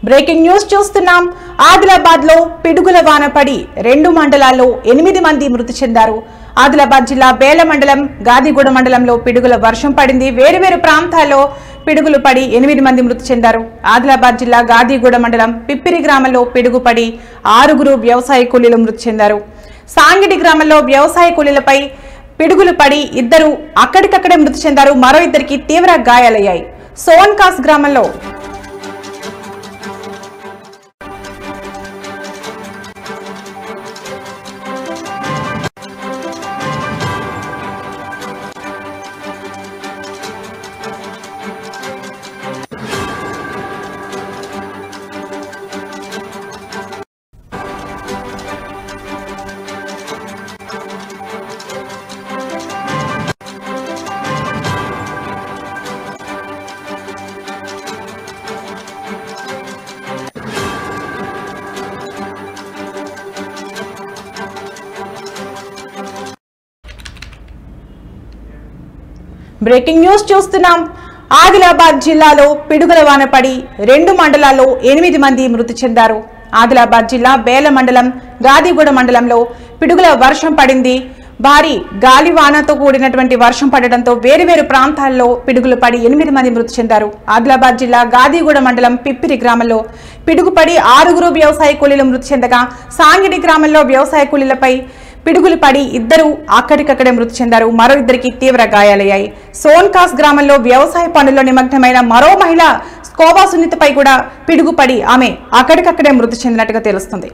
Breaking news చూస్తున్నాం. ఆదిలాబాద్ లో పిడుగుల వాన పడి 2 మండలాల్లో 8 మంది మృతి చెందారు. ఆదిలాబాద్ జిల్లా బేల మండలం, గాదిగూడ మండలంలో పిడుగుల వర్షం పడింది. వేరువేరు ప్రాంతాల్లో పిడుగులు పడి 8 మంది మృతి చెందారు. ఆదిలాబాద్ జిల్లా గాదిగూడ మండలం పిప్పిరి గ్రామంలో పిడుగు పడి 6 వ్యవసాయ కూలీలు మృతి చెందారు. సాంగిడి గ్రామంలో వ్యవసాయ కూలీలపై పిడుగులు పడి 2 అక్కడికక్కడే మృతి చెందారు. మరో 2కి తీవ్ర గాయాలయ్యాయి. సోన్కాస్ గ్రామంలో బ్రేకింగ్ న్యూస్ చూస్తున్నాం. ఆదిలాబాద్ జిల్లాలో పిడుగుల వాన పడి 2 మండలాల్లో 8 మంది మృతి చెందారు. ఆదిలాబాద్ జిల్లా బేల మండలం, గాదిగూడ మండలంలో పిడుగుల వర్షం పడింది. భారీ గాలి వానతో కూడినటువంటి వర్షం పడడంతో వేరువేరు ప్రాంతాల్లో పిడుగులు పడి 8 మంది మృతి చెందారు. ఆదిలాబాద్ జిల్లా గాదిగూడ మండలం పిప్పిరి గ్రామంలో పిడుగు పడి 6 వ్యవసాయ కూలీలు మృతి చెందగా, సాంగిడి గ్రామంలో వ్యవసాయ కూలీలపై పిడుగులు పడి 2 అక్కడికక్కడే మృతి చెందారు. మరో 2కి తీవ్ర గాయాలయ్యాయి. సోన్కాస్ గ్రామంలో వ్యవసాయ పనుల్లో నిమగ్నమైన మరో మహిళ స్కోబా సునీతపై కూడా పిడుగు పడి ఆమె అక్కడికక్కడే మృతి చెందినట్టుగా తెలుస్తుంది.